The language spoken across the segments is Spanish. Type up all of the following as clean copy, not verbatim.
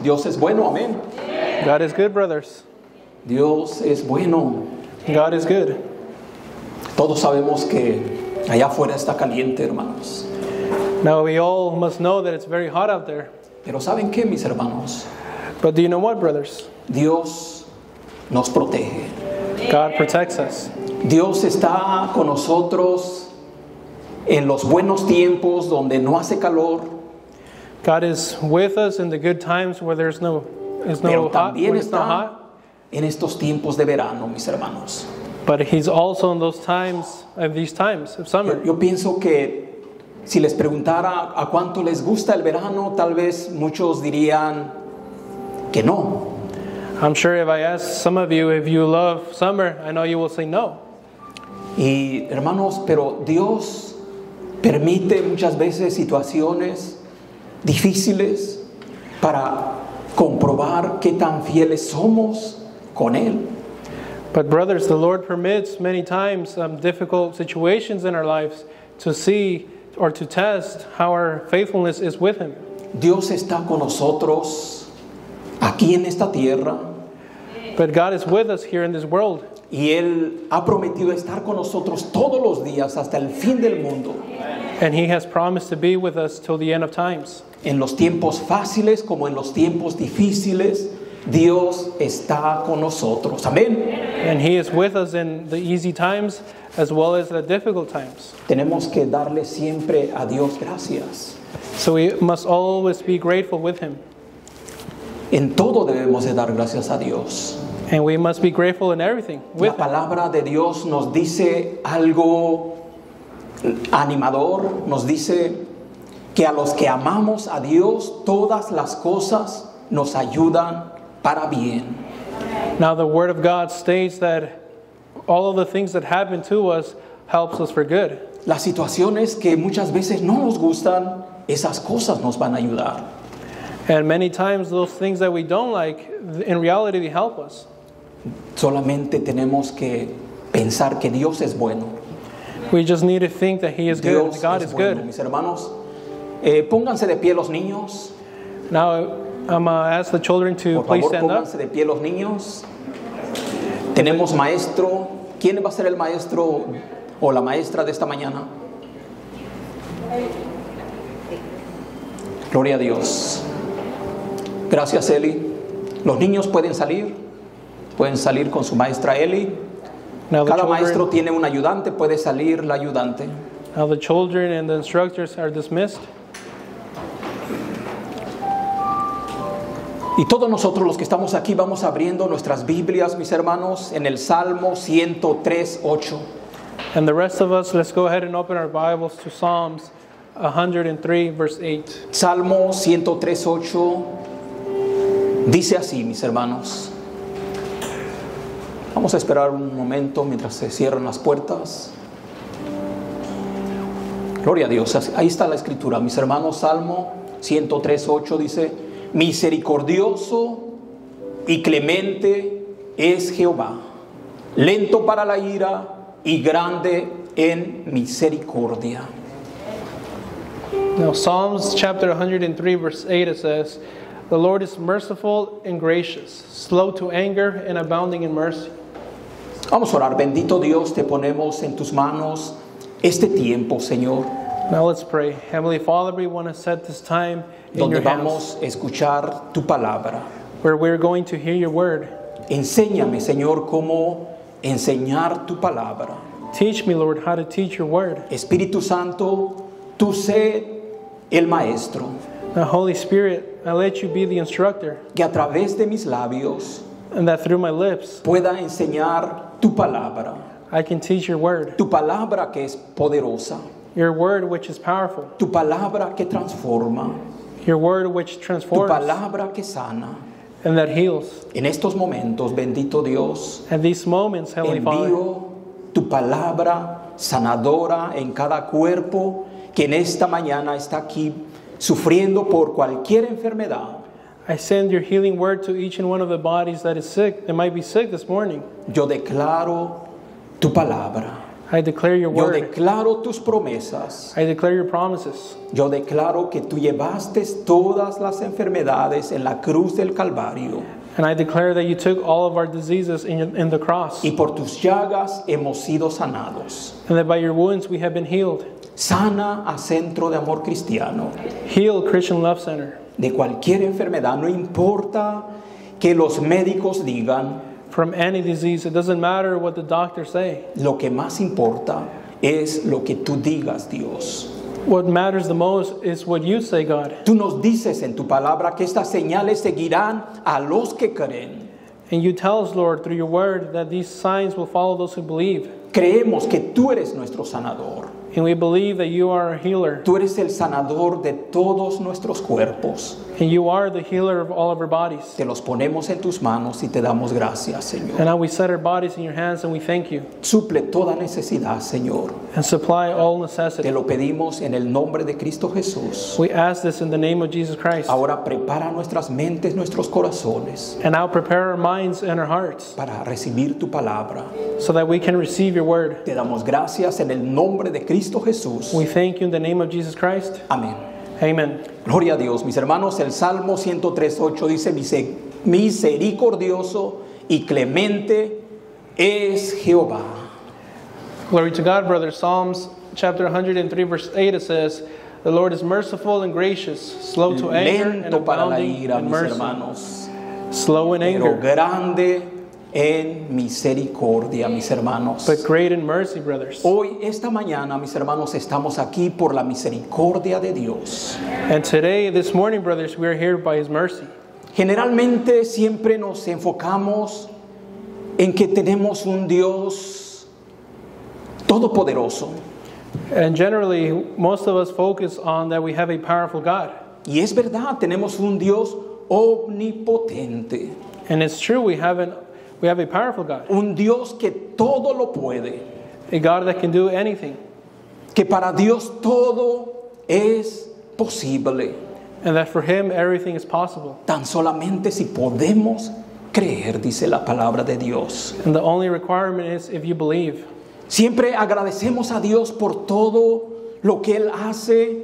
Dios es bueno, amén. God is good, brothers. Dios es bueno. God is good. Todos sabemos que allá afuera está caliente, hermanos. Now we all must know that it's very hot out there. Pero ¿saben qué, mis hermanos? But do you know what, brothers? Dios nos protege. God protects us. Dios está con nosotros en los buenos tiempos donde no hace calor. God is with us in the good times where there's no Pero hot, también when it's not está hot. en estos tiempos de verano, mis hermanos. But He's also in these times of summer. Yo pienso que si les preguntara a cuánto les gusta el verano, tal vez muchos dirían que no. I'm sure if I ask some of you if you love summer, I know you will say no. Y hermanos, pero Dios permite muchas veces situaciones difíciles para comprobar qué tan fieles somos con Él. But brothers, the Lord permits many times difficult situations in our lives to see or to test how our faithfulness is with Him. Dios está con nosotros aquí en esta tierra But God is with us here in this world. y Él ha prometido estar con nosotros todos los días hasta el fin del mundo. And He has promised to be with us till the end of times. En los tiempos fáciles como en los tiempos difíciles, Dios está con nosotros. Amén. And He is with us in the easy times as well as the difficult times. Tenemos que darle siempre a Dios gracias. So we must always be grateful with Him. En todo debemos de dar gracias a Dios. And we must be grateful in everything La with Him. palabra de Dios nos dice algo animador, nos dice que a los que amamos a Dios, todas las cosas nos ayudan para bien. Now the Word of God states that all of the things that happen to us helps us for good. Las situaciones que muchas veces no nos gustan, esas cosas nos van a ayudar. And many times those things that we don't like, in reality they help us. Solamente tenemos que pensar que Dios es bueno. We just need to think that He is good. Dios God es is bueno, good. mis hermanos. Pónganse de pie los niños. Now I'm going to ask the children to Por please favor, stand up. pónganse de pie los niños. Tenemos maestro. ¿Quién va a ser el maestro o la maestra de esta mañana? Gloria a Dios. Gracias, Eli. Los niños pueden salir con su maestra Eli. Now the Cada maestro children, tiene un ayudante, puede salir la ayudante. now the children and the instructors are dismissed. Y todos nosotros los que estamos aquí vamos abriendo nuestras Biblias, mis hermanos, en el Salmo 103:8. And the rest of us, let's go ahead and open our Bibles to Psalms 103, verse 8. Salmo 103:8 dice así, mis hermanos. Vamos a esperar un momento mientras se cierran las puertas. Gloria a Dios. Ahí está la escritura, mis hermanos. Salmo 103:8 dice: misericordioso y clemente es Jehová, lento para la ira y grande en misericordia. Now Psalms chapter 103, verse 8, it says, the Lord is merciful and gracious, slow to anger and abounding in mercy. Vamos a orar. Bendito Dios, te ponemos en tus manos este tiempo, Señor, Now let's pray. Heavenly Father, we want to set this time in donde your hands, vamos a escuchar tu palabra. where we're going to hear your word. Enséñame, Señor, cómo enseñar tu palabra. Teach me, Lord, how to teach your word. Espíritu Santo, tú sé el maestro, Now, Holy Spirit, I let you be the instructor, que a través de mis labios and that through my lips, pueda enseñar tu palabra. I can teach your word. Tu palabra que es poderosa, Your word which is powerful. tu palabra que transforma, Your word which tu transforms palabra que sana. and that heals. En estos momentos, bendito Dios, At these moments, Heavenly Father, envío tu palabra sanadora en cada cuerpo que en esta mañana está aquí sufriendo por cualquier enfermedad. I send your healing word to each and one of the bodies that is sick, that might be sick this morning. Yo declaro tu palabra. I declare your Yo word. declaro tus promesas. I declare your promises. Yo declaro que tú llevaste todas las enfermedades en la cruz del Calvario. And I declare that you took all of our diseases in the cross. Y por tus llagas hemos sido sanados. And that by your wounds we have been healed. Sana a Centro de Amor Cristiano Heal Christian Love Center de cualquier enfermedad. No importa que los médicos digan. from any disease. It doesn't matter what the doctors say. Lo que más importa es lo que tú digas, Dios. What matters the most is what you say, God. Tú nos dices en tu palabra que estas señales seguirán a los que creen. And you tell us, Lord, through your word, that these signs will follow those who believe. Creemos que tú eres nuestro sanador. And we believe that you are a healer. Tú eres el sanador de todos nuestros cuerpos. And you are the healer of all of our bodies. Te los ponemos en tus manos y te damos gracias, And Señor. now we set our bodies in your hands and we thank you. Suple toda necesidad, Señor. And supply all Te necessity. lo pedimos en el nombre de Cristo Jesús. We ask this in the name of Jesus Christ. Ahora prepara nuestras mentes, nuestros corazones And now prepare our minds and our hearts para recibir tu palabra. so that we can receive your word. Te damos gracias en el nombre de Cristo Jesús. We thank you in the name of Jesus Christ. Amén. Amen. Gloria a Dios. Mis hermanos, el Salmo 103:8 dice: misericordioso y clemente es Jehová. Glory to God, brothers. Psalms chapter 103 verse 8, it says, the Lord is merciful and gracious, slow to anger and Lento para la abounding ira, in mis mercy. hermanos, Slow in pero anger, grande en misericordia, mis hermanos. but great in mercy, brothers. Hoy, esta mañana, mis hermanos, estamos aquí por la misericordia de Dios. And today, this morning, brothers, we are here by His mercy. Generalmente siempre nos enfocamos en que tenemos un Dios todopoderoso. And generally, most of us focus on that we have a powerful God. Y es verdad, tenemos un Dios omnipotente. And it's true, we have a powerful God. Un Dios que todo lo puede. A God that can do anything. Que para Dios todo es posible. And that for Him, everything is possible. Tan solamente si podemos creer, dice la palabra de Dios. And the only requirement is if you believe. Siempre agradecemos a Dios por todo lo que Él hace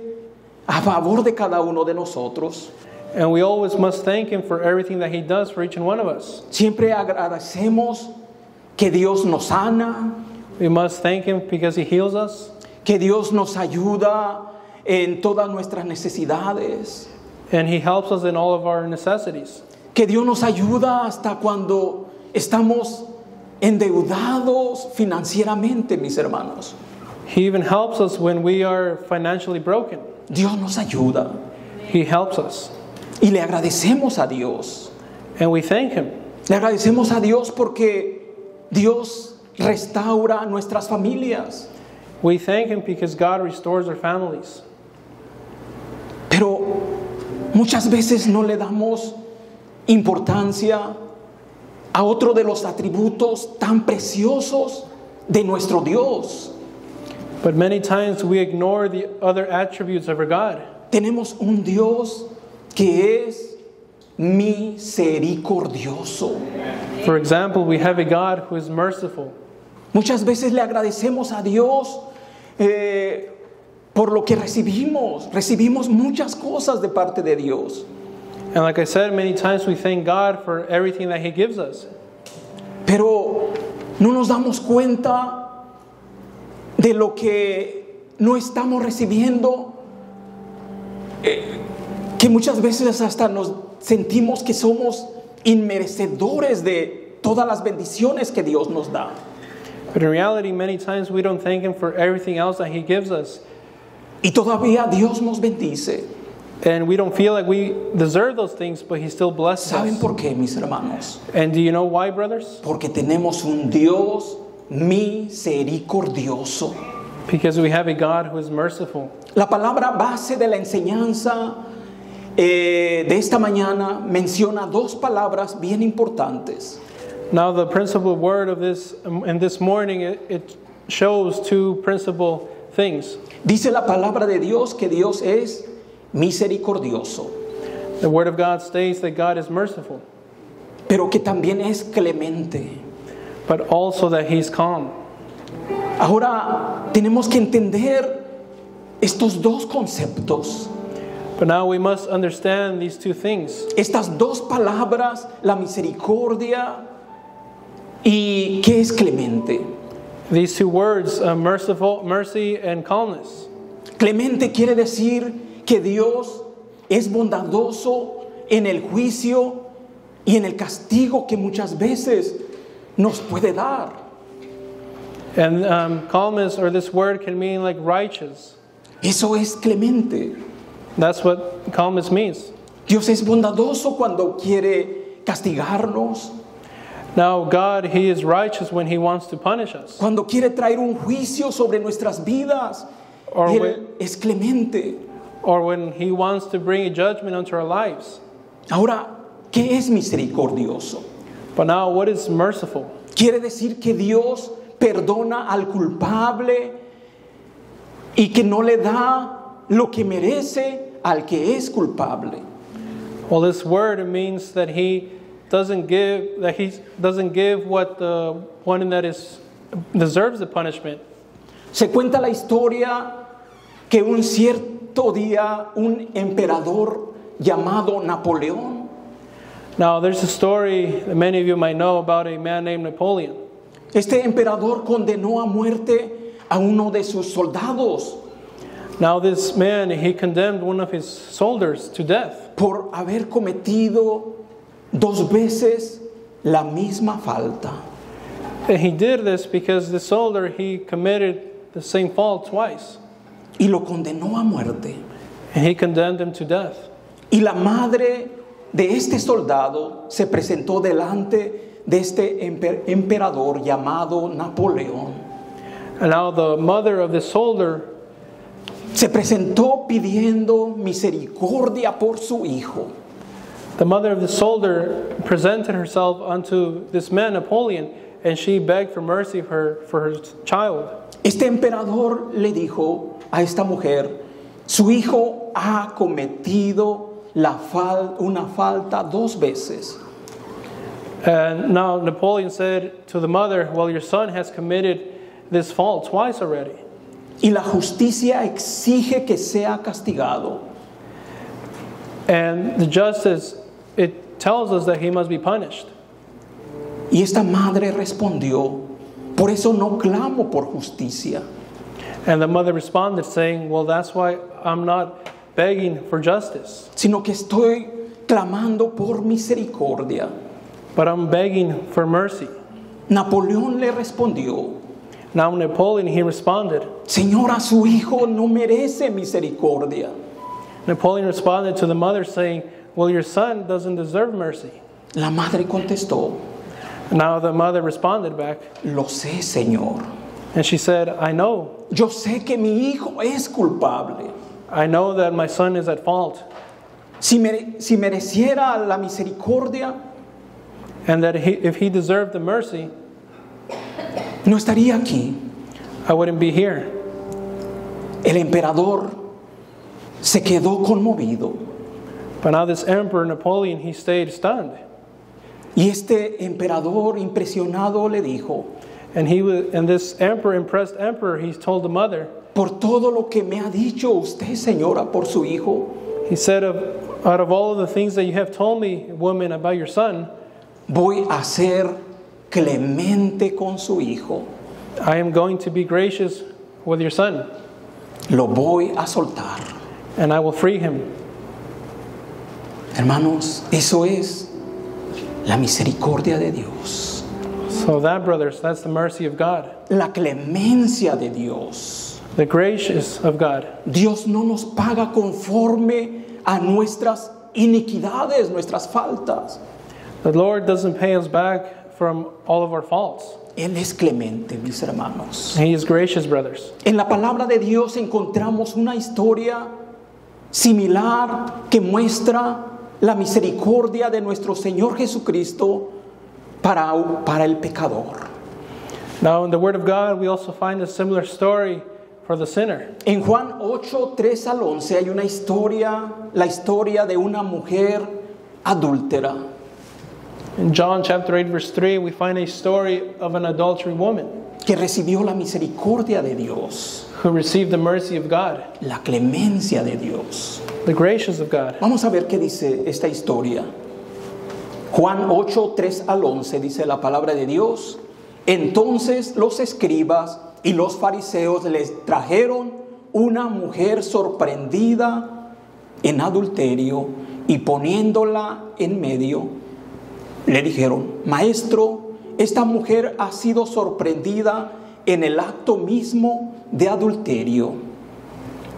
a favor de cada uno de nosotros. And we always must thank Him for everything that He does for each and one of us. Siempre agradecemos que Dios nos sana, We must thank Him because He heals us, que Dios nos ayuda en todas nuestras necesidades, and He helps us in all of our necessities. que Dios nos ayuda hasta cuando estamos endeudados financieramente, mis hermanos. He even helps us when we are financially broken. Dios nos ayuda He helps us. y le agradecemos a Dios. And we thank Him. Le agradecemos a Dios porque Dios restaura nuestras familias. We thank Him because God restores our families. Pero muchas veces no le damos importancia a otro de los atributos tan preciosos de nuestro Dios. But many times we ignore the other attributes of our God. Tenemos un Dios que es misericordioso. For example, we have a God who is merciful. Muchas veces le agradecemos a Dios por lo que recibimos. Recibimos muchas cosas de parte de Dios. And like I said, many times we thank God for everything that He gives us. Pero no nos damos cuenta de lo que no estamos recibiendo, que muchas veces hasta nos sentimos que somos inmerecedores de todas las bendiciones que Dios nos da. But in reality, many times we don't thank Him for everything else that He gives us. Y todavía Dios nos bendice. And we don't feel like we deserve those things, but He still blesses ¿Saben us. por qué, mis hermanos? And do you know why, brothers? Porque tenemos un Dios misericordioso. Because we have a God who is merciful. La palabra base de la enseñanza de esta mañana menciona dos palabras bien importantes. Now, the principal word of this in this morning, it shows two principal things. Dice la palabra de Dios que Dios es misericordioso, The word of God states that God is merciful, pero que también es clemente. but also that He's calm. Ahora tenemos que entender estos dos conceptos. But now we must understand these two things. Estas dos palabras, la misericordia y ¿qué es clemente? These two words, merciful, mercy and calmness. Clemente quiere decir que Dios es bondadoso en el juicio y en el castigo que muchas veces nos puede dar. And calmness, or this word, can mean like righteous. Eso es clemente. That's what calmness means. Dios es bondadoso cuando quiere castigarnos, Now, God, He is righteous when He wants to punish us. cuando quiere traer un juicio sobre nuestras vidas. Or Él when, es clemente. or when He wants to bring a judgment onto our lives. Ahora, ¿qué es misericordioso? But now, what is merciful? Quiere decir que Dios perdona al culpable y que no le da lo que merece al que es culpable. Well, this word means that He doesn't give what the one that deserves the punishment. Se cuenta la historia que un cierto día un emperador llamado Napoleón Now, there's a story that many of you might know about a man named Napoleon. Este emperador condenó a muerte a uno de sus soldados Now, this man, he condemned one of his soldiers to death por haber cometido 2 veces la misma falta. and he did this because the soldier, he committed the same fault twice, Y lo condenó a muerte. and he condemned him to death. Y la madre de este soldado se presentó delante de este emperador llamado Napoleón. And now the mother of the soldier, Se presentó pidiendo misericordia por su hijo. the mother of the soldier presented herself unto this man Napoleon, and she begged for mercy for her child. Este emperador le dijo a esta mujer, su hijo ha cometido una falta 2 veces. And now Napoleon said to the mother, well, your son has committed this fault twice already. Y la justicia exige que sea castigado. And the justice, it tells us that he must be punished. Y esta madre respondió, por eso no clamo por justicia, And the mother responded saying, well, that's why I'm not begging for justice, sino que estoy clamando por misericordia. but I'm begging for mercy. Napoleón le respondió, Now Napoleon, he responded. Señora, su hijo no merece misericordia. Napoleon responded to the mother saying, well, your son doesn't deserve mercy. La madre contestó, Now the mother responded back, lo sé, Señor. and she said, I know. Yo sé que mi hijo es culpable. I know that my son is at fault, Si mereciera la misericordia, and that if he deserved the mercy, no estaría aquí. I wouldn't be here. El emperador se quedó conmovido. But now this emperor, Napoleon, he stayed stunned. Y este emperador impresionado le dijo, And this emperor, impressed emperor, he told the mother, por todo lo que me ha dicho usted, señora, por su hijo, he said, out of all of the things that you have told me, woman, about your son, voy a ser clemente con su hijo. I am going to be gracious with your son, Lo voy a soltar. and I will free him. Hermanos, eso es la misericordia de Dios. So that, brothers, that's the mercy of God, La clemencia de Dios. the gracious of God. Dios no nos paga conforme a nuestras iniquidades, nuestras faltas. The Lord doesn't pay us back from all of our faults. Él es clemente, mis hermanos. He is gracious, brothers. En la palabra de Dios encontramos una historia similar que muestra la misericordia de nuestro Señor Jesucristo para el pecador. Now, in the Word of God, we also find a similar story for the sinner. En Juan 8, 3 al 11 hay una historia, la historia de una mujer adúltera. In John chapter 8, verse 3, we find a story of an adultery woman. que recibió la misericordia de Dios, who received the mercy of God, la clemencia de Dios. the gracious of God. Vamos a ver qué dice esta historia. Juan 8, 3 al 11 dice la palabra de Dios. Entonces los escribas y los fariseos les trajeron una mujer sorprendida en adulterio y poniéndola en medio, le dijeron: Maestro, esta mujer ha sido sorprendida en el acto mismo de adulterio.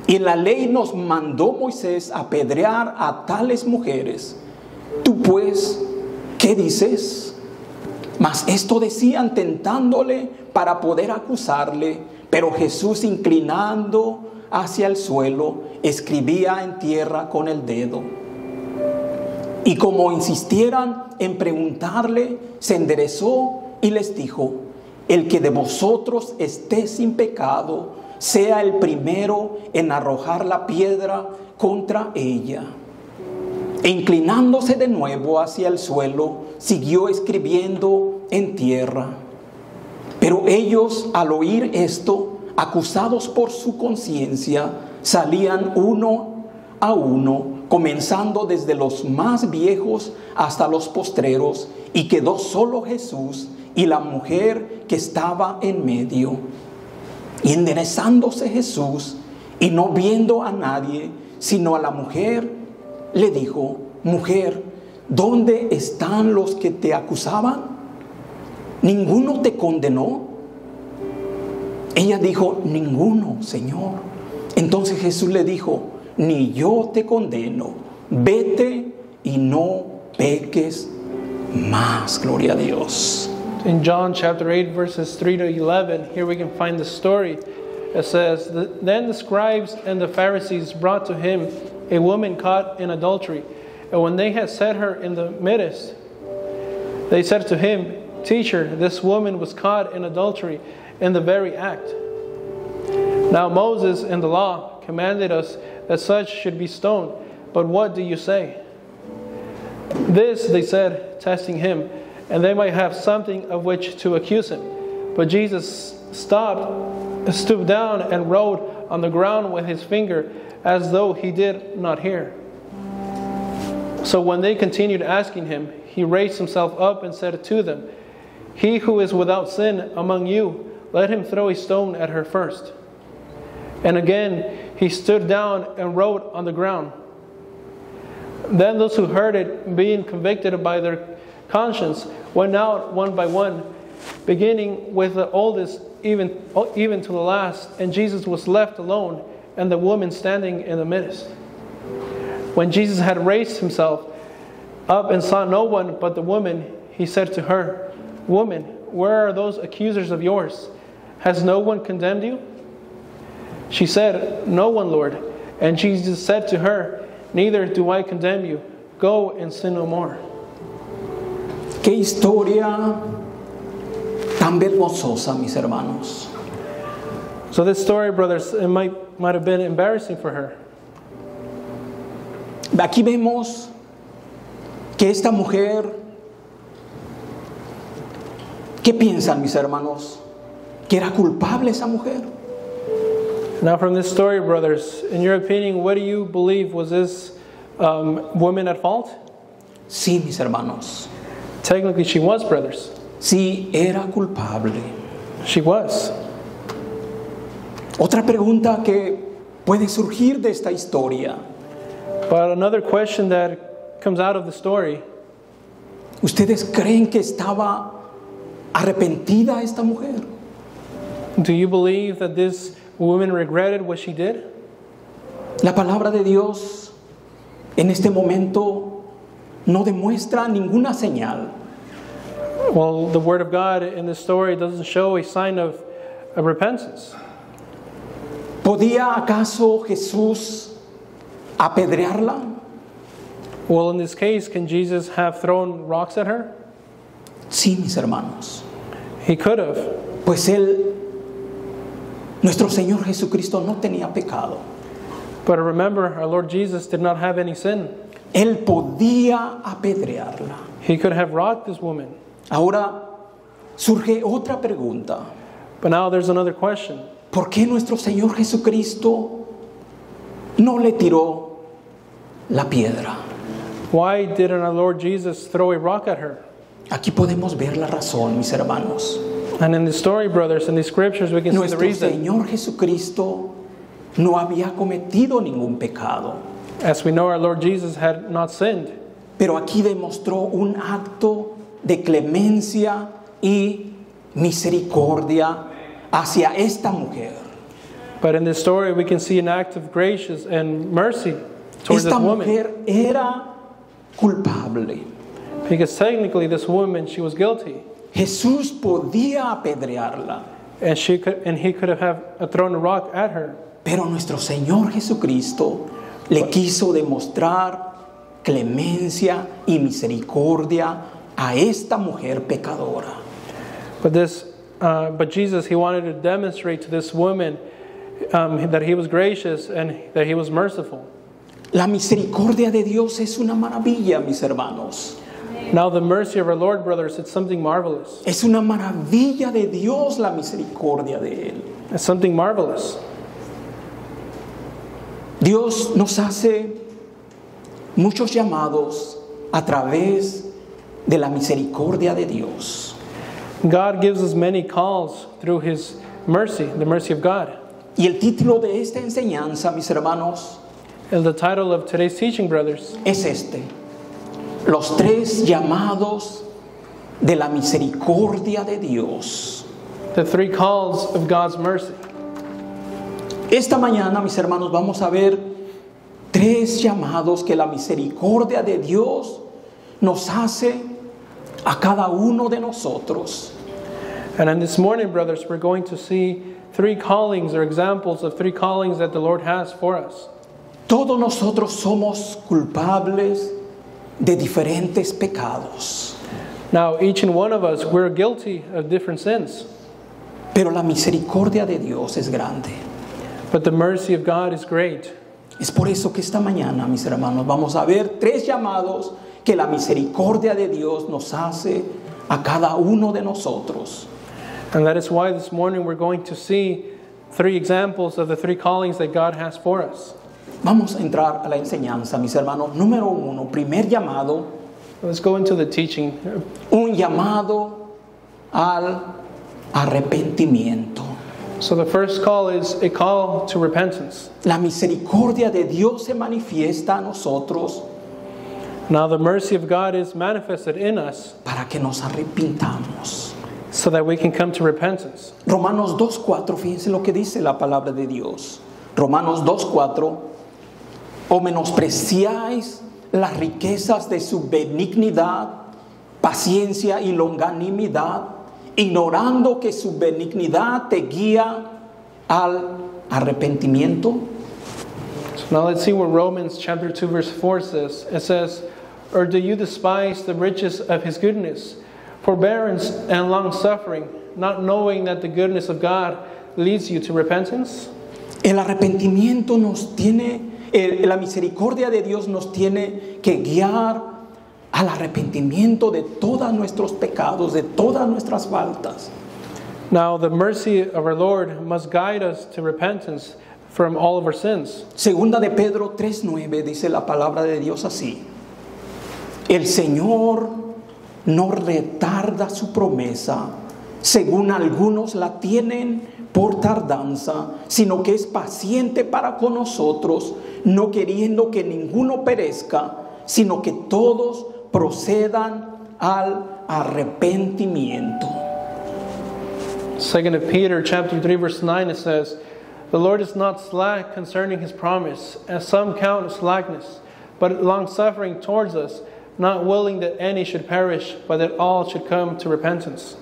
Y en la ley nos mandó Moisés apedrear a tales mujeres. Tú pues, ¿qué dices? Mas esto decían tentándole para poder acusarle. Pero Jesús, inclinando hacia el suelo, escribía en tierra con el dedo. Y como insistieran en preguntarle, se enderezó y les dijo: el que de vosotros esté sin pecado, sea el primero en arrojar la piedra contra ella. E inclinándose de nuevo hacia el suelo, siguió escribiendo en tierra. Pero ellos, al oír esto, acusados por su conciencia, salían uno a uno, comenzando desde los más viejos hasta los postreros, y quedó solo Jesús y la mujer que estaba en medio. Y enderezándose Jesús, y no viendo a nadie, sino a la mujer, le dijo: Mujer, ¿dónde están los que te acusaban? ¿Ninguno te condenó? Ella dijo: Ninguno, Señor. Entonces Jesús le dijo: Ni yo te condeno. Vete y no peques más. Gloria a Dios. In John chapter 8, verses 3 to 11, here we can find the story. It says, Then the scribes and the Pharisees brought to him a woman caught in adultery. And when they had set her in the midst, they said to him, Teacher, this woman was caught in adultery in the very act. Now Moses in the law commanded us that such should be stoned. But what do you say? This they said, testing him, and they might have something of which to accuse him. But Jesus stooped down and wrote on the ground with his finger, as though he did not hear. So when they continued asking him, he raised himself up and said to them, He who is without sin among you, let him throw a stone at her first. And again he stood down and wrote on the ground. Then those who heard it, being convicted by their conscience, went out one by one, beginning with the oldest even to the last. And Jesus was left alone, and the woman standing in the midst. When Jesus had raised himself up and saw no one but the woman, he said to her, Woman, where are those accusers of yours? Has no one condemned you? She said, No one, Lord. And Jesus said to her, Neither do I condemn you. Go and sin no more. Qué historia tan vergonzosa, mis hermanos. So this story, brothers, it might have been embarrassing for her. Aquí vemos que esta mujer, ¿qué piensan, mis hermanos? ¿Que era culpable esa mujer? Now from this story, brothers, in your opinion, what do you believe? Was this woman at fault? Sí, mis hermanos. Technically, she was, brothers. Sí, era culpable. She was. Otra pregunta que puede surgir de esta historia. But another question that comes out of the story. ¿Ustedes creen que estaba arrepentida esta mujer? Do you believe that this woman regretted what she did? La palabra de Dios en este momento no demuestra ninguna señal. Well, the word of God in this story doesn't show a sign of repentance. ¿Podía acaso Jesús apedrearla? Well, in this case, can Jesus have thrown rocks at her? Sí, mis hermanos. He could have. Pues nuestro Señor Jesucristo no tenía pecado. But remember, our Lord Jesus did not have any sin. Él podía apedrearla. He could have rocked this woman. Ahora surge otra pregunta. But now there's another question. ¿Por qué nuestro Señor Jesucristo no le tiró la piedra? Why didn't our Lord Jesus throw a rock at her? Aquí podemos ver la razón, mis hermanos. And in the story, brothers, in the scriptures, we can see the Nuestro reason. Señor Jesucristo no había cometido ningún pecado, As we know, our Lord Jesus had not sinned. pero aquí demostró un acto de clemencia y misericordia hacia esta mujer. But in this story, we can see an act of gracious and mercy towards Esta this woman. mujer era culpable. Because technically, this woman, she was guilty. Jesús podía apedrearla, And he could have thrown a rock at her. pero nuestro Señor Jesucristo le quiso demostrar clemencia y misericordia a esta mujer pecadora. But Jesus, he wanted to demonstrate to this woman that he was gracious and that he was merciful. La misericordia de Dios es una maravilla, mis hermanos. Now the mercy of our Lord, brothers, it's something marvelous. Es una maravilla de Dios la misericordia de Él. It's something marvelous. Dios nos hace muchos llamados a través de la misericordia de Dios. God gives us many calls through his mercy, the mercy of God. Y el título de esta enseñanza, mis hermanos, And the title of today's teaching, brothers, es este: los tres llamados de la misericordia de Dios. the three calls of God's mercy. Esta mañana, mis hermanos, vamos a ver tres llamados que la misericordia de Dios nos hace a cada uno de nosotros. And in this morning, brothers, we're going to see three callings or examples of three callings that the Lord has for us. Todos nosotros somos culpables de diferentes pecados, Now, each and one of us, we're guilty of different sins. pero la misericordia de Dios es grande. But the mercy of God is great. Es por eso que esta mañana, mis hermanos, vamos a ver tres llamados que la misericordia de Dios nos hace a cada uno de nosotros. And that is why this morning we're going to see three examples of the three callings that God has for us. Vamos a entrar a la enseñanza, mis hermanos. Número uno, primer llamado, Let's go into the teaching. un llamado al arrepentimiento. So the first call is a call to repentance. La misericordia de Dios se manifiesta a nosotros Now the mercy of God is manifested in us para que nos arrepintamos. so that we can come to repentance. Romanos 2:4, fíjense lo que dice la palabra de Dios. Romanos 2:4, o menospreciáis las riquezas de su benignidad, paciencia y longanimidad, ignorando que su benignidad te guía al arrepentimiento. So now let's see what Romans chapter 2 verse 4 says. It says, "Or do you despise the riches of his goodness, forbearance and long suffering, not knowing that the goodness of God leads you to repentance?" El arrepentimiento nos tiene, la misericordia de Dios nos tiene que guiar al arrepentimiento de todos nuestros pecados, de todas nuestras faltas. Now the mercy of our Lord must guide us to repentance from all of our sins. Segunda de Pedro 3:9 dice la palabra de Dios así: el Señor no retarda su promesa, según algunos la tienen por tardanza, sino que es paciente para con nosotros, no queriendo que ninguno perezca, sino que todos procedan al arrepentimiento. 2 Peter chapter 3 verse 9 it says, "The Lord is not slack concerning his promise, as some count slackness, but long-suffering towards us, not willing that any should perish, but that all should come to repentance."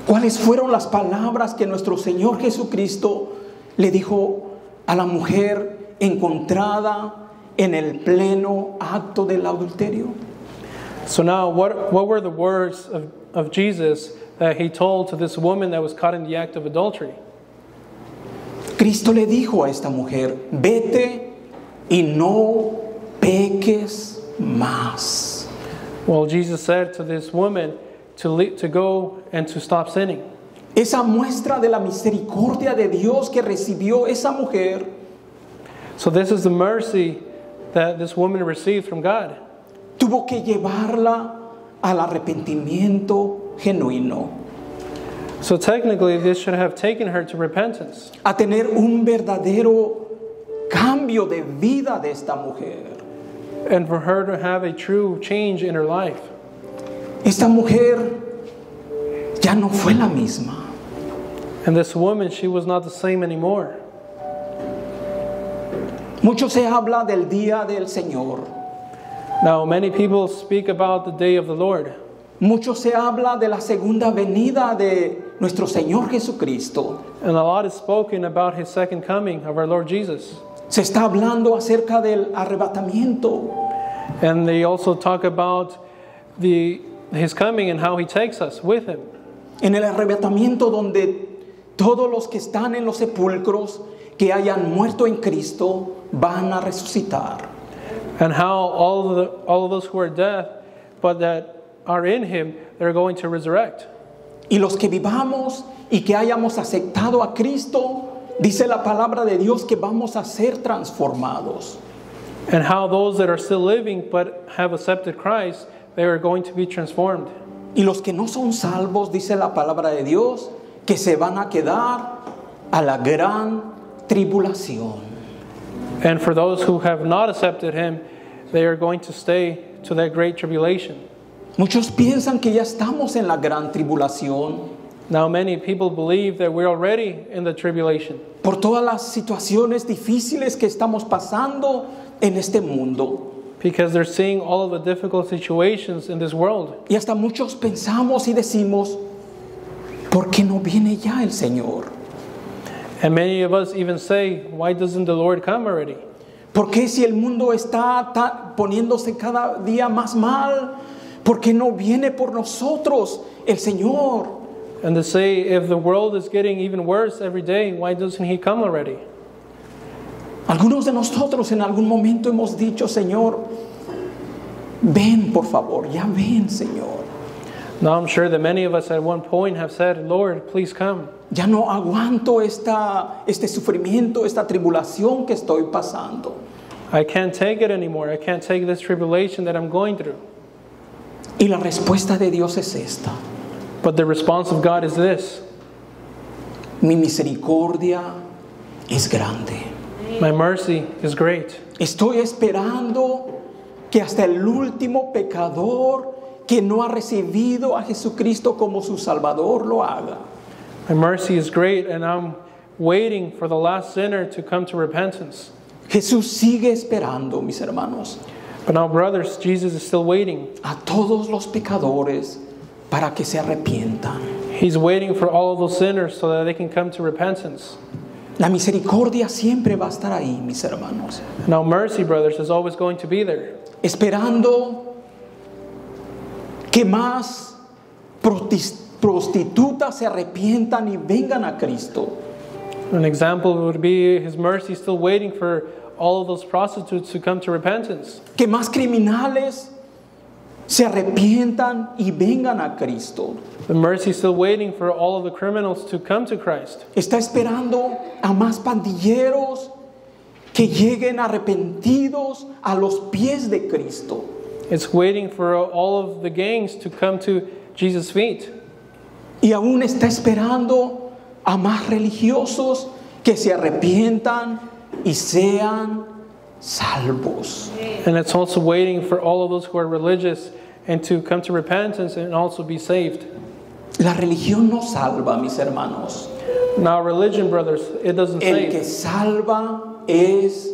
¿Cuáles fueron las palabras que nuestro Señor Jesucristo le dijo a la mujer encontrada en el pleno acto del adulterio? So now what were the words of Jesus that he told to this woman that was caught in the act of adultery? Cristo le dijo a esta mujer: vete y no peques más. Well, Jesus said to this woman to go and to stop sinning. esa muestra de la misericordia de Dios que recibió esa mujer, So this is the mercy that this woman received from God. tuvo que llevarla al arrepentimiento genuino, So technically, this should have taken her to repentance, a tener un verdadero cambio de vida de esta mujer. and for her to have a true change in her life. Esta mujer ya no fue la misma. And this woman, she was not the same anymore. Mucho se habla del día del Señor. Now, many people speak about the day of the Lord. Mucho se habla de la segunda venida de nuestro Señor Jesucristo. And a lot is spoken about his second coming of our Lord Jesus. Se está hablando acerca del arrebatamiento. And they also talk about his coming and how he takes us with him. En el arrebatamiento donde todos los que están en los sepulcros que hayan muerto en Cristo van a resucitar. And how all of those who are dead, but that are in him, they're going to resurrect. Y los que vivamos y que hayamos aceptado a Cristo, dice la palabra de Dios que vamos a ser transformados. And how those that are still living but have accepted Christ, they are going to be transformed. Y los que no son salvos, dice la palabra de Dios, que se van a quedar a la gran tribulación. And for those who have not accepted him, they are going to stay to that great tribulation. Muchos piensan que ya estamos en la gran tribulación Now many people believe that we're already in the tribulation por todas las situaciones difíciles que estamos pasando en este mundo. because they're seeing all of the difficult situations in this world. Y hasta muchos pensamos y decimos, ¿por qué no viene ya el Señor? And many of us even say, why doesn't the Lord come already? ¿Por qué si el mundo está poniéndose cada día más mal? ¿Por qué no viene por nosotros el Señor? And to say, if the world is getting even worse every day, why doesn't he come already? Algunos de nosotros en algún momento hemos dicho, Señor, ven por favor, ya ven, Señor. Now I'm sure that many of us at one point have said, Lord, please come. Ya no aguanto este sufrimiento, esta tribulación que estoy pasando. I can't take it anymore. I can't take this tribulation that I'm going through. Y la respuesta de Dios es esta: But the response of God is this: mi misericordia es grande. my mercy is great. Estoy esperando que hasta el último pecador que no ha recibido a Jesucristo como su Salvador lo haga. My mercy is great, and I'm waiting for the last sinner to come to repentance. Jesús sigue esperando, mis hermanos, But now, brothers, Jesus is still waiting. a todos los pecadores para que se arrepientan. He's waiting for all of those sinners so that they can come to repentance. La misericordia siempre va a estar ahí, mis hermanos, Now, mercy, brothers, is always going to be there, esperando que más prostitutas se arrepientan y vengan a Cristo. An example would be His mercy still waiting for all of those prostitutes to come to repentance. Que más criminales se arrepientan y vengan a Cristo. The mercy is still waiting for all of the criminals to come to Christ. Está esperando a más pandilleros que lleguen arrepentidos a los pies de Cristo. It's waiting for all of the gangs to come to Jesus' feet. Y aún está esperando a más religiosos que se arrepientan y sean salvos. And it's also waiting for all of those who are religious and to come to repentance and also be saved. La religión no salva, mis hermanos. Now, religion, brothers, it doesn't El que save. salva es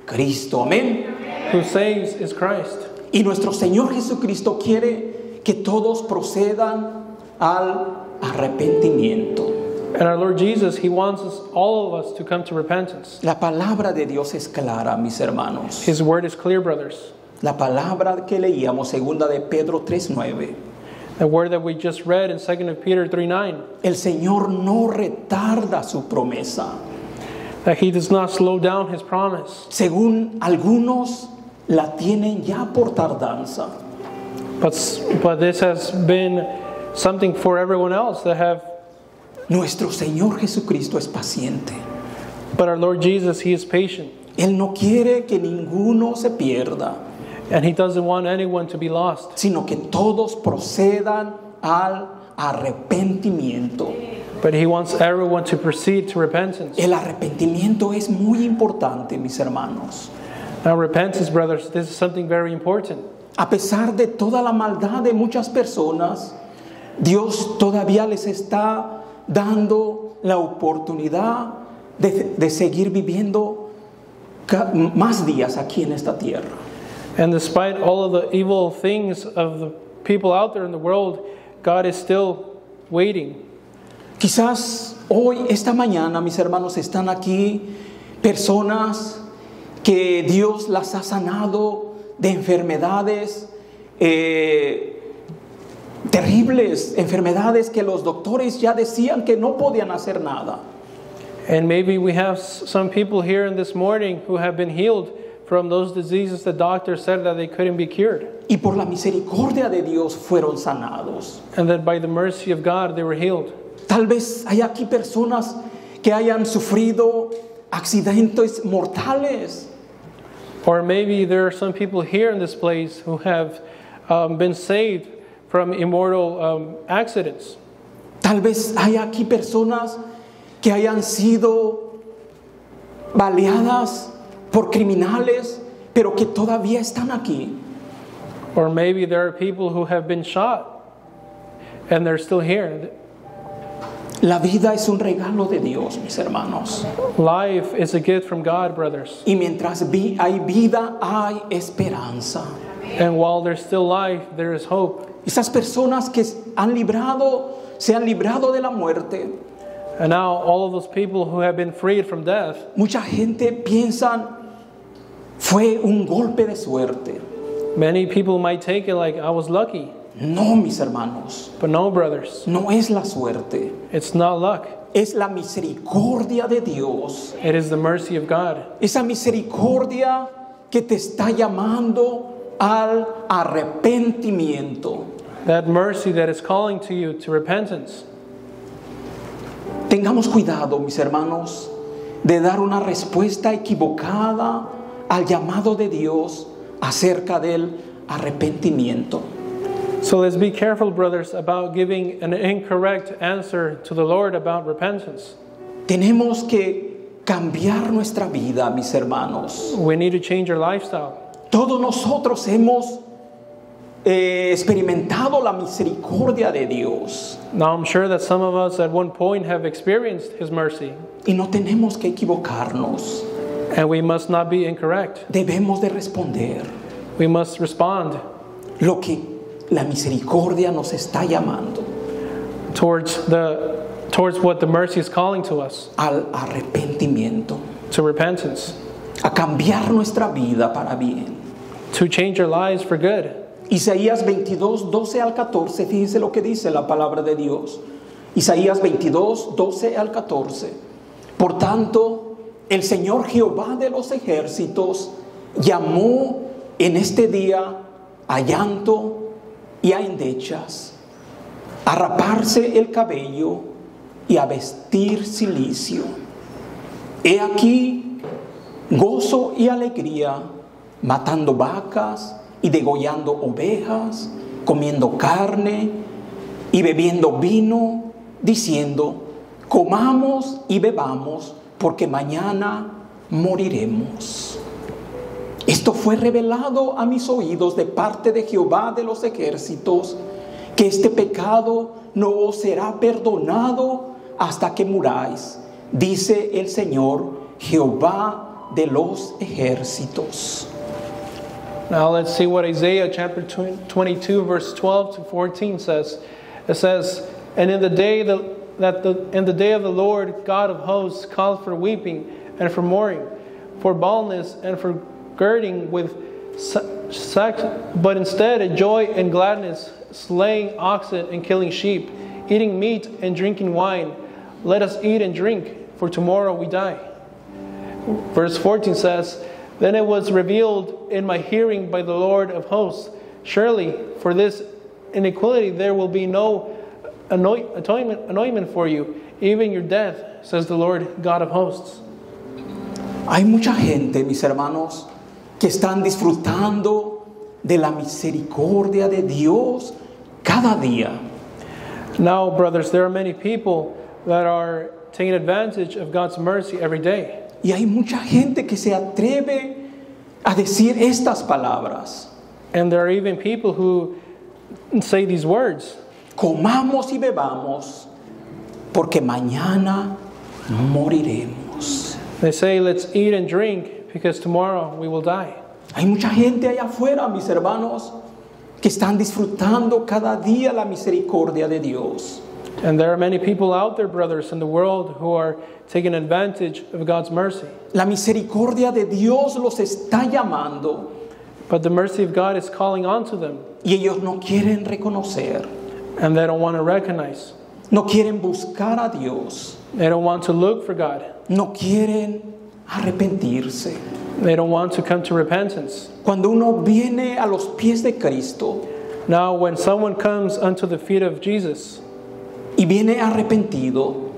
Cristo. Amén. Who saves is Christ. Y nuestro Señor Jesucristo quiere que todos procedan al arrepentimiento. And our Lord Jesus, He wants us, all of us, to come to repentance. La palabra de Dios es clara, mis hermanos. His word is clear, brothers. La palabra que leíamos, segunda de Pedro 3:9. The word that we just read in 2 Peter 3:9, El Señor no retarda su promesa. that He does not slow down His promise. Según algunos la tienen ya por tardanza. But this has been something for everyone else that have Nuestro Señor Jesucristo es paciente. But our Lord Jesus, He is patient. Él no quiere que ninguno se pierda, And He doesn't want anyone to be lost, sino que todos procedan al arrepentimiento. but He wants everyone to proceed to repentance. El arrepentimiento es muy importante, mis hermanos. Now, repentance, brothers, this is something very important. A pesar de toda la maldad de muchas personas, Dios todavía les está dando la oportunidad de seguir viviendo más días aquí en esta tierra. And despite all of the evil things of the people out there in the world, God is still waiting. Quizás hoy, esta mañana, mis hermanos, están aquí personas que Dios las ha sanado de enfermedades terribles, enfermedades que los doctores ya decían que no podían hacer nada. And maybe we have some people here in this morning who have been healed from those diseases the doctor said that they couldn't be cured. Y por la misericordia de Dios fueron sanados. And that by the mercy of God they were healed. Tal vez hay aquí personas que hayan sufrido accidentes mortales. Or maybe there are some people here in this place who have been saved from immortal accidents. Tal vez hay aquí personas que hayan sido baleadas por criminales, pero que todavía están aquí. Or maybe there are people who have been shot and they're still here. La vida es un regalo de Dios, mis hermanos. Life is a gift from God, brothers. Y mientras hay vida, hay esperanza. And while there's still life, there is hope. Esas personas que se han librado de la muerte. And now all of those people who have been freed from death, Mucha gente piensa fue un golpe de suerte. many people might take it like I was lucky. No, mis hermanos, But no, brothers, no es la suerte, it's not luck. es la misericordia de Dios. It is the mercy of God. Esa misericordia que te está llamando al arrepentimiento. That mercy that is calling to you to repentance. Tengamos cuidado, mis hermanos, de dar una respuesta equivocada al llamado de Dios acerca del arrepentimiento. So let's be careful, brothers, about giving an incorrect answer to the Lord about repentance. Tenemos que cambiar nuestra vida, mis hermanos. We need to change our lifestyle. Todos nosotros hemos experimentado la misericordia de Dios Now, I'm sure that some of us at one point have experienced His mercy, y no tenemos que equivocarnos. and we must not be incorrect. Debemos de responder We must respond lo que la misericordia nos está llamando, towards what the mercy is calling to us, al arrepentimiento, to repentance, a cambiar nuestra vida para bien. to change our lives for good. Isaías 22, 12 al 14, fíjense lo que dice la palabra de Dios. Isaías 22, 12 al 14. Por tanto, el Señor Jehová de los ejércitos llamó en este día a llanto y a endechas, a raparse el cabello y a vestir cilicio. He aquí gozo y alegría, matando vacas y degollando ovejas, comiendo carne y bebiendo vino, diciendo, comamos y bebamos, porque mañana moriremos. Esto fue revelado a mis oídos de parte de Jehová de los ejércitos, que este pecado no os será perdonado hasta que muráis, dice el Señor, Jehová de los ejércitos. Now let's see what Isaiah chapter 22 verse 12 to 14 says. It says, and in the day in the day of the Lord God of hosts called for weeping and for mourning, for baldness and for girding with sack, but instead a joy and gladness, slaying oxen and killing sheep, eating meat and drinking wine. Let us eat and drink, for tomorrow we die. Verse 14 says, then it was revealed in my hearing by the Lord of hosts, surely for this iniquity there will be no anointment for you. even your death, says the Lord God of hosts. Hay mucha gente, mis hermanos, que están disfrutando de la misericordia de Dios cada día. Now, brothers, there are many people that are taking advantage of God's mercy every day. Y hay mucha gente que se atreve a decir estas palabras. And there are even people who say these words. Comamos y bebamos, porque mañana moriremos. They say, let's eat and drink, because tomorrow we will die. Hay mucha gente allá afuera, mis hermanos, que están disfrutando cada día la misericordia de Dios. And there are many people out there, brothers, in the world who are taking advantage of God's mercy. La misericordia de Dios los está llamando But the mercy of God is calling onto them, y ellos no quieren reconocer, and they don't want to recognize. no quieren buscar a Dios, They don't want to look for God. no quieren arrepentirse. They don't want to come to repentance. Cuando uno viene a los pies de Cristo Now, when someone comes unto the feet of Jesus, y viene arrepentido,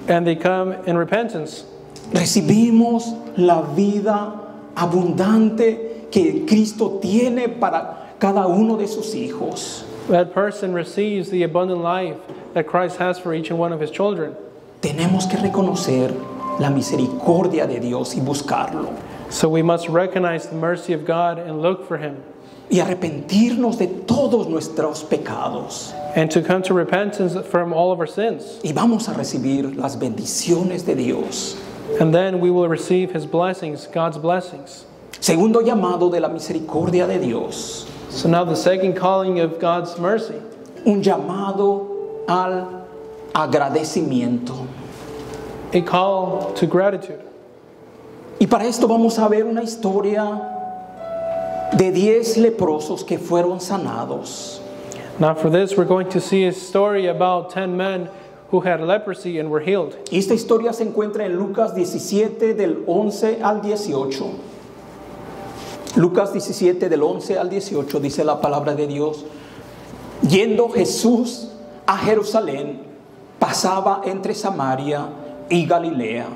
and they come in repentance, recibimos la vida abundante que Cristo tiene para cada uno de sus hijos. that person receives the abundant life that Christ has for each and one of his children. Tenemos que reconocer la misericordia de Dios y buscarlo So we must recognize the mercy of God and look for him, y arrepentirnos de todos nuestros pecados. and to come to repentance from all of our sins. Y vamos a recibir las bendiciones de Dios. And then we will receive his blessings, God's blessings. Segundo llamado de la misericordia de Dios, So now the second calling of God's mercy, un llamado al agradecimiento. a call to gratitude. Y para esto vamos a ver una historia de 10 leprosos que fueron sanados. Now for this, we're going to see a story about 10 men who had leprosy and were healed. Y esta historia se encuentra en Lucas 17 del 11 al 18. Lucas 17 del 11 al 18 dice la palabra de Dios. Yendo Jesús a Jerusalén, pasaba entre Samaria y Galilea.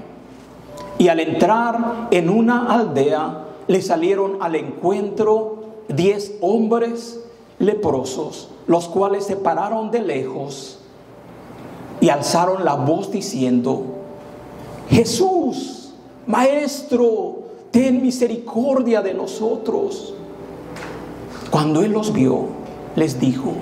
Y al entrar en una aldea, le salieron al encuentro 10 hombres leprosos, los cuales se pararon de lejos y alzaron la voz diciendo: Jesús, Maestro, ten misericordia de nosotros. Cuando él los vio, les dijo: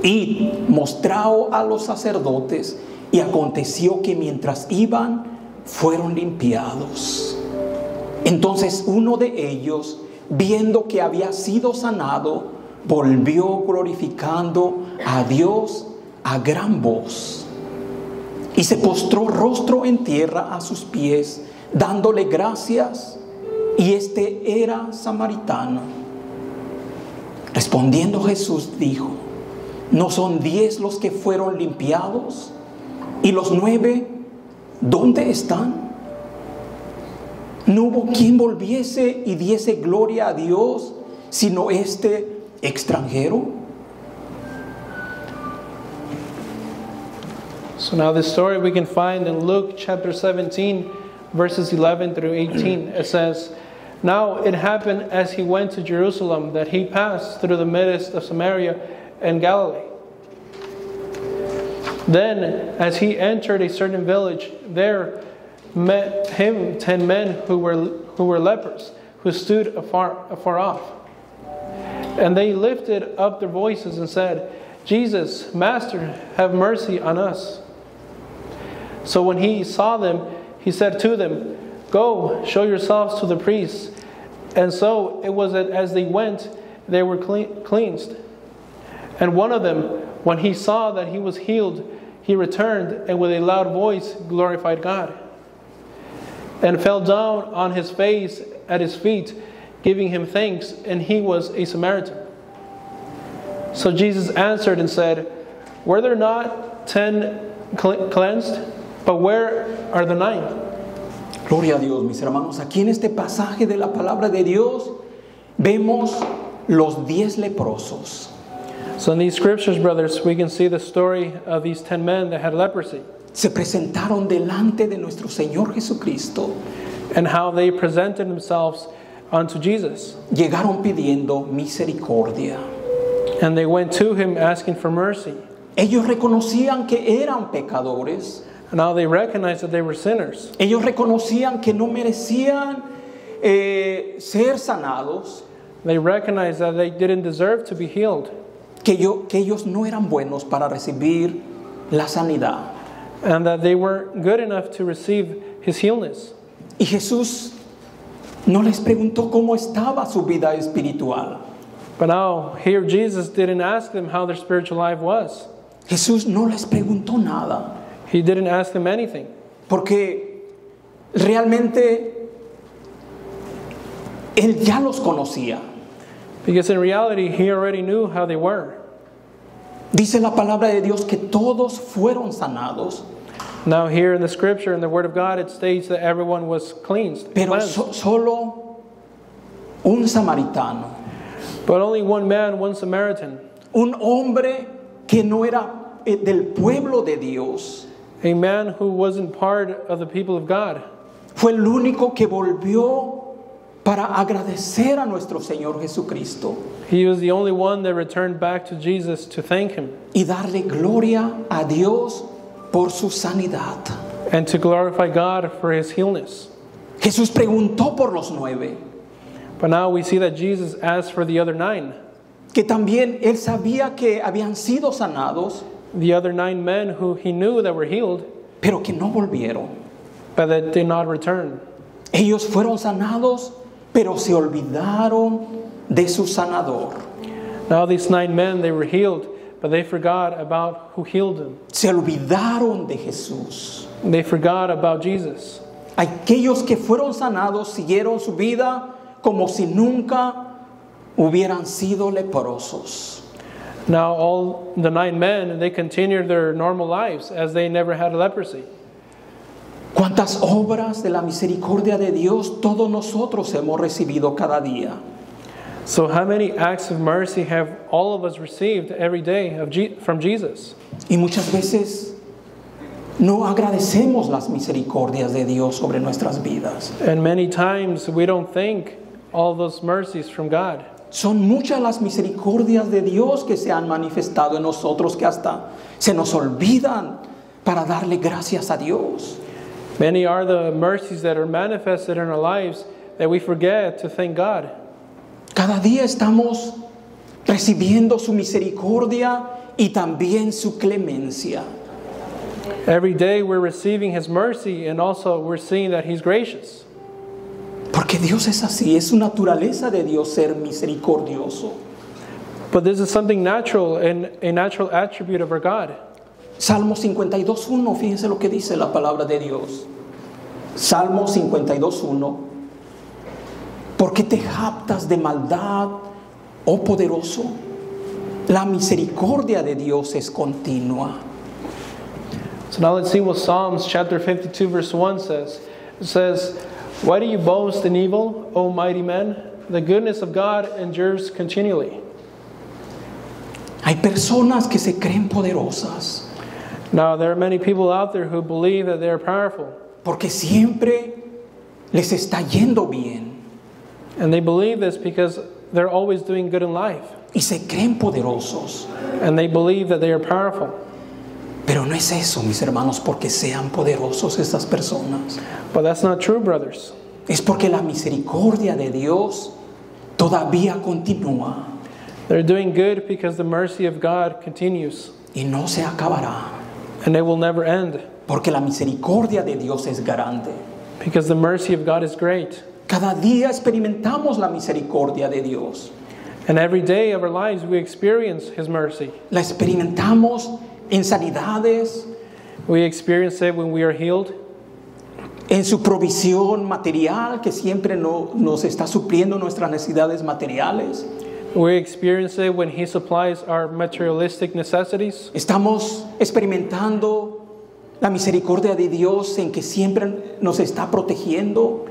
Id, mostraos a los sacerdotes. Y aconteció que mientras iban, fueron limpiados. Entonces uno de ellos, viendo que había sido sanado, volvió glorificando a Dios a gran voz. Y se postró rostro en tierra a sus pies, dándole gracias. Y este era samaritano. Respondiendo Jesús dijo: ¿No son 10 los que fueron limpiados? ¿Y los 9 dónde están? No hubo quien volviese y diese gloria a Dios, sino este extranjero. So now this story we can find in Luke chapter 17, verses 11 through 18. It says, Now it happened as he went to Jerusalem that he passed through the midst of Samaria and Galilee. Then, as he entered a certain village, there met him 10 men who were lepers, who stood afar off. And they lifted up their voices and said, Jesus, Master, have mercy on us. So when he saw them, he said to them, Go, show yourselves to the priests. And so it was that as they went, they were cleansed. And one of them, when he saw that he was healed, he returned and with a loud voice glorified God, and fell down on his face at his feet, giving him thanks, and he was a Samaritan. So Jesus answered and said, Were there not 10 cleansed? But where are the 9? Gloria a Dios, mis hermanos. Aquí en este pasaje de la palabra de Dios vemos los 10 leprosos. So in these scriptures, brothers, we can see the story of these 10 men that had leprosy. se presentaron delante de nuestro Señor Jesucristo. and how they presented themselves unto Jesus. Llegaron pidiendo misericordia. And they went to him asking for mercy. Ellos reconocían que eran pecadores. And now they recognized that they were sinners. Ellos reconocían que no merecían ser sanados, They recognized that they didn't deserve to be healed, que ellos no eran buenos para recibir la sanidad. and that they weren't good enough to receive his healness. Y Jesús no les preguntó cómo estaba su vida espiritual. But now, here Jesus didn't ask them how their spiritual life was. Jesús no les preguntó nada, He didn't ask them anything. porque realmente Él ya los conocía. Because in reality, he already knew how they were. Dice la palabra de Dios que todos fueron sanados, Now here in the scripture, in the word of God, it states that everyone was cleansed. pero cleansed. solo un samaritano, But only one man, one Samaritan, un hombre que no era del pueblo de Dios, a man who wasn't part of the people of God, fue el único que volvió para agradecer a nuestro Señor Jesucristo he was the only one that returned back to Jesus to thank him y darle gloria a Dios por su sanidad. and to glorify God for his healness. Jesús preguntó por los 9, But now we see that Jesus asked for the other 9. que también él sabía que habían sido sanados, The other 9 men who he knew that were healed, pero que no volvieron. but that did not return. Ellos fueron sanados, pero se olvidaron de su sanador. Now these 9 men, they were healed, but they forgot about who healed them. Se olvidaron de Jesús. They forgot about Jesus. Aquellos que fueron sanados siguieron su vida como si nunca hubieran sido leprosos. Now all the 9 men, they continued their normal lives as they never had leprosy. ¿Cuántas obras de la misericordia de Dios todos nosotros hemos recibido cada día? So how many acts of mercy have all of us received every day from Jesus? Y muchas veces no agradecemos las misericordias de Dios sobre nuestras vidas. And many times we don't thank all those mercies from God. Son muchas las misericordias de Dios que se han manifestado en nosotros que hasta se nos olvidan para darle gracias a Dios. Many are the mercies that are manifested in our lives that we forget to thank God. Cada día estamos recibiendo su misericordia y también su clemencia. Every day we're receiving his mercy, and also we're seeing that he's gracious. Porque Dios es así, es su naturaleza de Dios ser misericordioso. But this is something natural and a natural attribute of our God. Salmo 52.1, fíjense lo que dice la palabra de Dios. Salmo 52.1. ¿Por qué te jactas de maldad, oh poderoso? La misericordia de Dios es continua. So now let's see what Psalms chapter 52 verse 1 says. It says, "Why do you boast in evil, O mighty men? The goodness of God endures continually." Hay personas que se creen poderosas Now there are many people out there who believe that they are powerful, porque siempre les está yendo bien and they believe this because they're always doing good in life, y se creen poderosos. and they believe that they are powerful. Pero no es eso, mis hermanos, porque sean poderosos estas personas. But that's not true, brothers. Es porque la misericordia de Dios todavía continúa They're doing good because the mercy of God continues, y no se acabará. and it will never end, Porque la misericordia de Dios es grande. because the mercy of God is great. Cada día experimentamos la misericordia de Dios. And every day of our lives we experience his mercy. La experimentamos en sanidades, We experience it when we are healed, en su provisión material, que siempre nos está supliendo nuestras necesidades materiales. we experience it when he supplies our materialistic necessities. Estamos experimentando la misericordia de Dios en que siempre nos está protegiendo.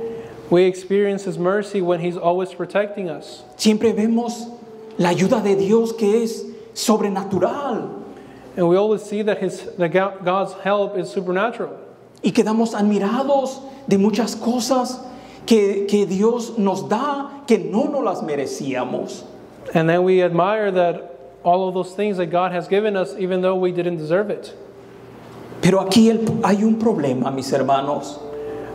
We experience his mercy when he's always protecting us. Siempre vemos la ayuda de Dios que es sobrenatural. And we always see that God's help is supernatural. Y quedamos admirados de muchas cosas que Dios nos da que no nos las merecíamos. And then we admire that all of those things that God has given us, even though we didn't deserve it. Pero aquí hay un problema, mis hermanos,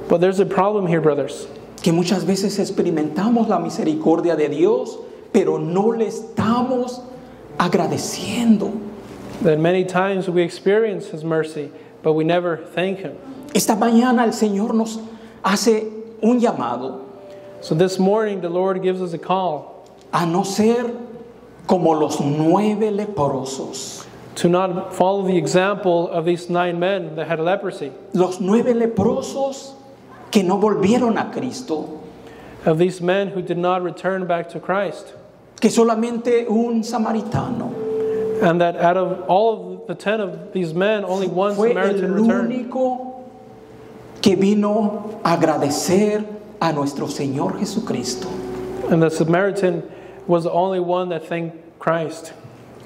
But there's a problem here, brothers. que muchas veces experimentamos la misericordia de Dios, pero no le estamos agradeciendo. That many times we experience His mercy, but we never thank Him. Esta mañana el Señor nos hace un llamado So this morning, the Lord gives us a call a no ser como los 9 leprosos. to not follow the example of these 9 men that had leprosy, Los 9 leprosos que no volvieron a Cristo, of these men who did not return back to Christ. que solamente un samaritano And that out of all of the 10 of these men, only one fue Samaritan el returned. único que vino a agradecer a nuestro Señor Jesucristo. And the Samaritan was the only one that thanked Christ.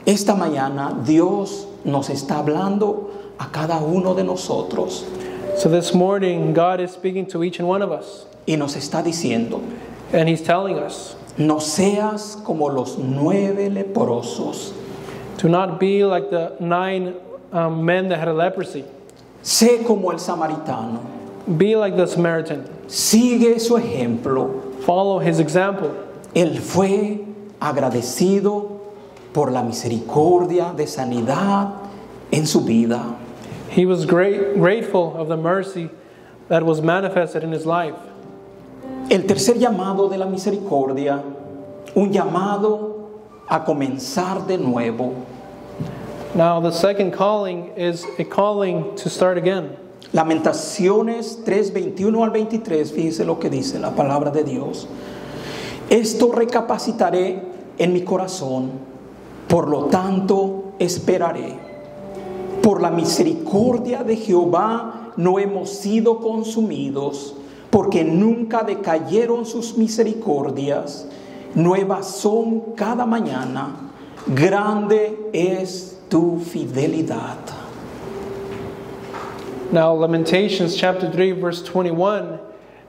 Esta mañana Dios nos está hablando a cada uno de nosotros So this morning, God is speaking to each and one of us. y nos está diciendo, And He's telling us, no seas como los 9 leprosos, do not be like the 9 men that had a leprosy. sé como el samaritano, Be like the Samaritan. sigue su ejemplo. Follow his example. Él fue agradecido por la misericordia de sanidad en su vida. He was grateful of the mercy that was manifested in his life. El tercer llamado de la misericordia, un llamado a comenzar de nuevo. Now, the second calling is a calling to start again. Lamentaciones 3:21 al 23, fíjese lo que dice la palabra de Dios. Esto recapacitaré en mi corazón, por lo tanto esperaré. Por la misericordia de Jehová no hemos sido consumidos, porque nunca decayeron sus misericordias. Nuevas son cada mañana, grande es tu fidelidad. Now, Lamentations chapter 3, verse 21,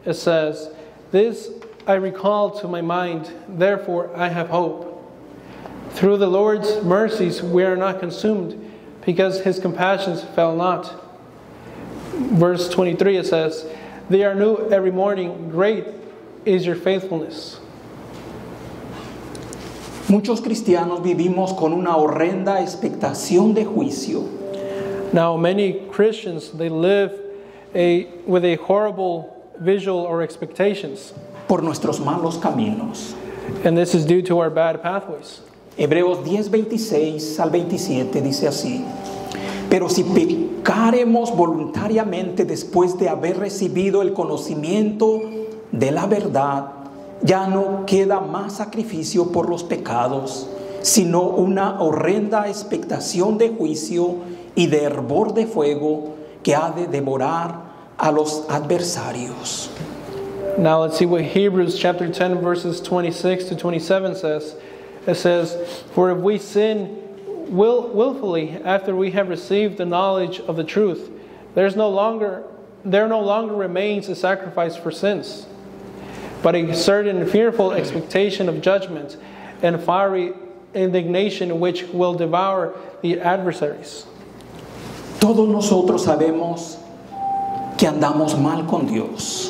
it says, This I recall to my mind, therefore I have hope. Through the Lord's mercies we are not consumed, because His compassions fail not. Verse 23, it says, They are new every morning, great is your faithfulness. Muchos cristianos vivimos con una horrenda expectación de juicio. Now, many Christians, they live with a horrible visual or expectations. Por nuestros malos caminos. And this is due to our bad pathways. Hebreos 10:26 al 27 dice así: Pero si pecaremos voluntariamente después de haber recibido el conocimiento de la verdad, ya no queda más sacrificio por los pecados, sino una horrenda expectación de juicio y de hervor de fuego que ha de devorar a los adversarios. Now let's see what Hebrews chapter 10 verses 26 to 27 says. It says, For if we sin willfully after we have received the knowledge of the truth, there no longer remains a sacrifice for sins, but a certain fearful expectation of judgment and fiery indignation which will devour the adversaries. Todos nosotros sabemos que andamos mal con Dios.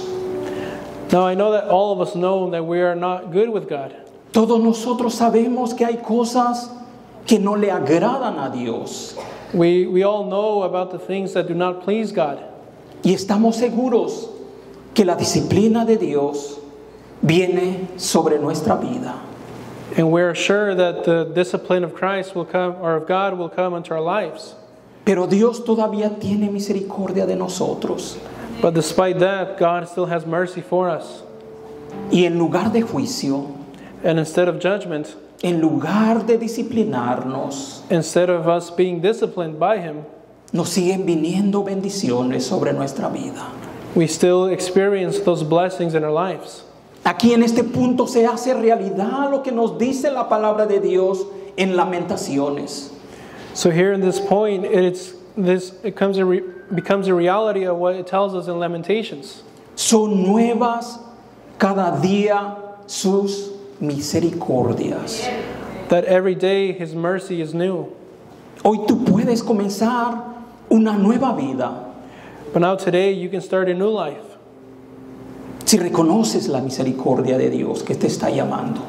Now I know that all of us know that we are not good with God. Todos nosotros sabemos que hay cosas que no le agradan a Dios. We all know about the things that do not please God. Y estamos seguros que la disciplina de Dios viene sobre nuestra vida. And we're sure that the discipline of Christ will come, or of God will come into our lives. Pero Dios todavía tiene misericordia de nosotros. But despite that, God still has mercy for us. Y en lugar de juicio, And instead of judgment, en lugar de disciplinarnos, instead of us being disciplined by Him, nos siguen viniendo bendiciones sobre nuestra vida. we still experience those blessings in our lives. Aquí en este punto se hace realidad lo que nos dice la palabra de Dios en Lamentaciones. So here in this point, becomes a reality of what it tells us in Lamentations. Son nuevas cada día sus misericordias. That every day His mercy is new. Hoy tú puedes comenzar una nueva vida But now today you can start a new life. si reconoces la misericordia de Dios que te está llamando.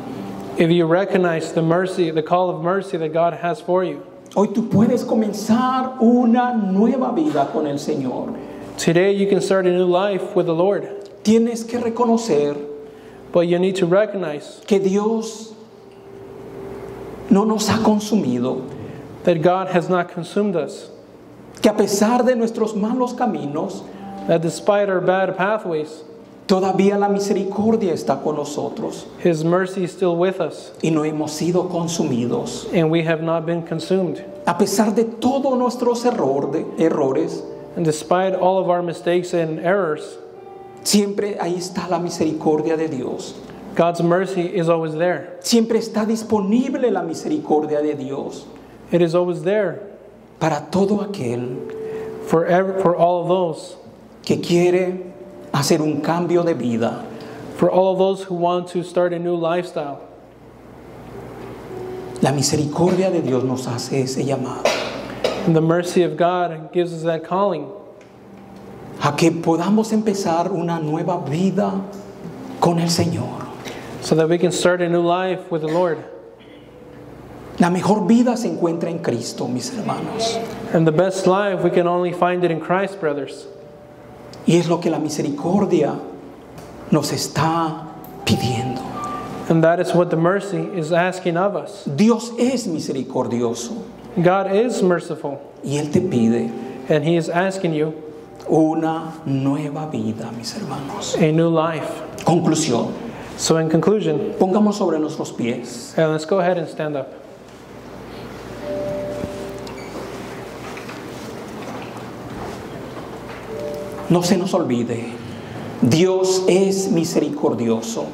If you recognize the mercy, the call of mercy that God has for you. Hoy tú puedes comenzar una nueva vida con el Señor. Today you can start a new life with the Lord. Tienes que reconocer But you need to recognize que Dios no nos ha consumido, that God has not consumed us. que a pesar de nuestros malos caminos, That despite our bad pathways, todavía la misericordia está con nosotros His mercy is still with us. y no hemos sido consumidos. And we have not been consumed. A pesar de todos nuestros errores, And despite all of our mistakes and errors, siempre ahí está la misericordia de Dios. God's mercy is always there. Siempre está disponible la misericordia de Dios It is always there para todo aquel for all of those, que quiere hacer un cambio de vida. for all of those who want to start a new lifestyle. La misericordia de Dios nos hace ese llamado And the mercy of God gives us that calling a que podamos empezar una nueva vida con el Señor. so that we can start a new life with the Lord. La mejor vida se encuentra en Cristo, mis hermanos. And the best life, we can only find it in Christ, brothers. Y es lo que la misericordia nos está pidiendo. And that is what the mercy is asking of us. Dios es misericordioso God is merciful, y Él te pide and He is asking you una nueva vida, mis hermanos. a new life. Conclusión. So in conclusion, Pongamos sobre nuestros pies. let's go ahead and stand up. No se nos olvide, Dios es misericordioso.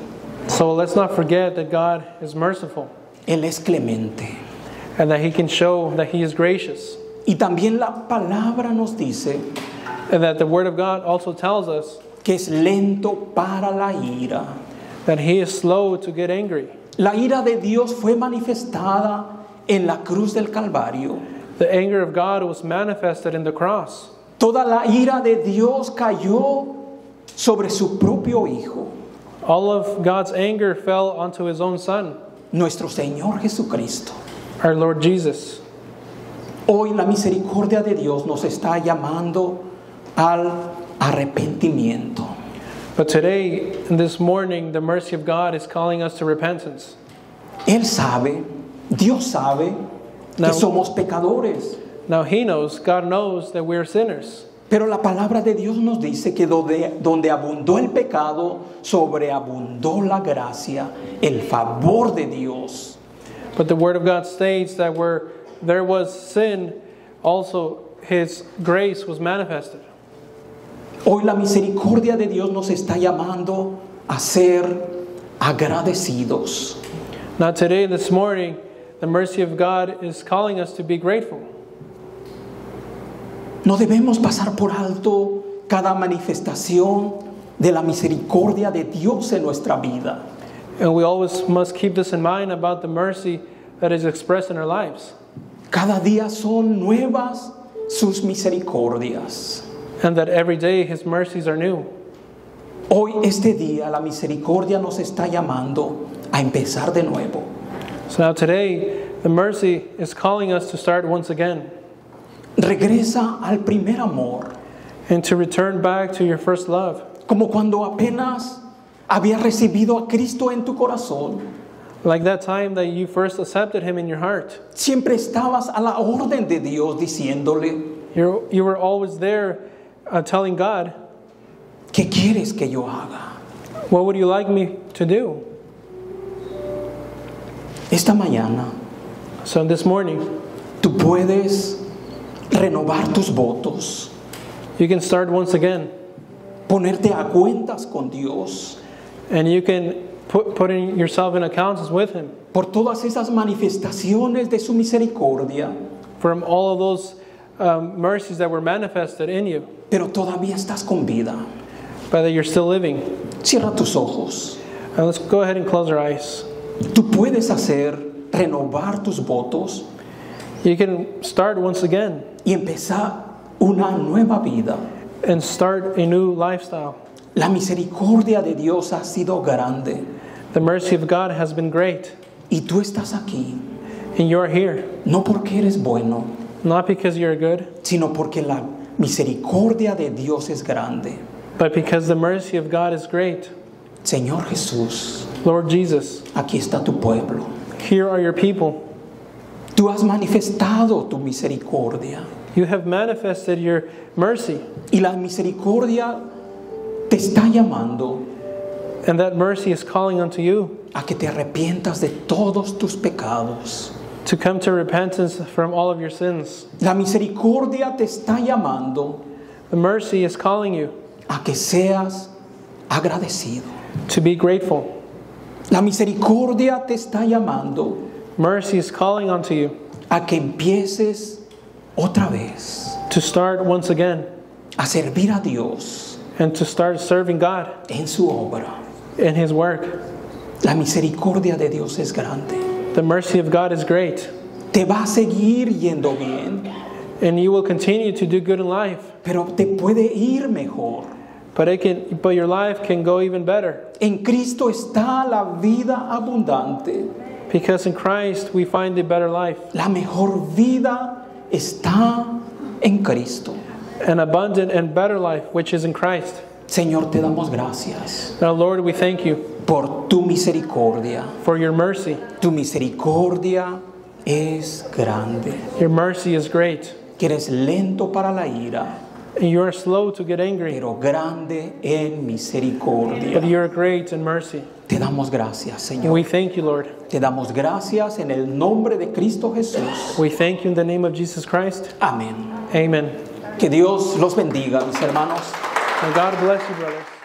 So let's not forget that God is merciful Él es clemente. and that He can show that He is gracious. Y también la palabra nos dice And that the Word of God also tells us que es lento para la ira. that He is slow to get angry. La ira de Dios fue manifestada en la cruz del Calvario. The anger of God was manifested in the cross. Toda la ira de Dios cayó sobre su propio Hijo, All of God's anger fell onto His own Son, nuestro Señor Jesucristo. our Lord Jesus. Hoy la misericordia de Dios nos está llamando al arrepentimiento. But today, this morning, the mercy of God is calling us to repentance. Él sabe, Dios sabe que Now- somos pecadores. Now He knows, God knows that we are sinners. Pero la palabra de Dios nos dice que donde abundó el pecado, sobreabundó la gracia, el favor de Dios. But the Word of God states that where there was sin, also His grace was manifested. Hoy la misericordia de Dios nos está llamando a ser agradecidos. Now today, this morning, the mercy of God is calling us to be grateful. No debemos pasar por alto cada manifestación de la misericordia de Dios en nuestra vida. And we always must keep this in mind about the mercy that is expressed in our lives. Cada día son nuevas sus misericordias. And that every day His mercies are new. Hoy, este día, la misericordia nos está llamando a empezar de nuevo. So now today, the mercy is calling us to start once again Regresa al primer amor, and to return back to your first love. como cuando apenas habías recibido a Cristo en tu corazón. Like that time that you first accepted Him in your heart. Siempre estabas a la orden de Dios diciéndole, You were always there telling God, ¿qué quieres que yo haga? what would you like me to do? Esta mañana So this morning, tú puedes renovar tus votos, you can start once again. ponerte a cuentas con Dios And you can put in yourself in accounts with Him por todas esas manifestaciones de su misericordia from all of those mercies that were manifested in you, pero todavía estás con vida. but that you're still living. Cierra tus ojos. And let's go ahead and close our eyes. Tú puedes renovar tus votos You can start once again y empezar una nueva vida. and start a new lifestyle. La misericordia de Dios ha sido grande The mercy of God has been great, y tú estás aquí, and you're here, no porque eres bueno, not because you're good, sino porque la misericordia de Dios es grande. but because the mercy of God is great. Señor Jesús, Lord Jesus, aquí está tu pueblo. here are your people. Tú has manifestado tu misericordia You have manifested your mercy, y la misericordia te está llamando and that mercy is calling unto you a que te arrepientas de todos tus pecados. to come to repentance from all of your sins. La misericordia te está llamando The mercy is calling you a que seas agradecido. to be grateful. La misericordia te está llamando Mercy is calling unto you a que empieces otra vez to start once again a servir a Dios and to start serving God en su obra. in His work. La misericordia de Dios es grande. The mercy of God is great, Te va a seguir yendo bien, and you will continue to do good in life. pero te puede ir mejor. But your life can go even better, En Cristo está la vida abundante. because in Christ we find a better life, La mejor vida está en Cristo. an abundant and better life which is in Christ. Señor, te damos gracias Now, Lord, we thank you por tu misericordia. for your mercy. Tu misericordia es grande. Your mercy is great, Que eres lento para la ira, and you are slow to get angry, pero grande en but misericordia. you are great in mercy. Te damos gracias, And Señor. we thank you, Lord. Te damos gracias en el nombre de Cristo Jesús. We thank you in the name of Jesus Christ. Amén. Amen. Que Dios los bendiga, mis hermanos. May God bless you, brothers.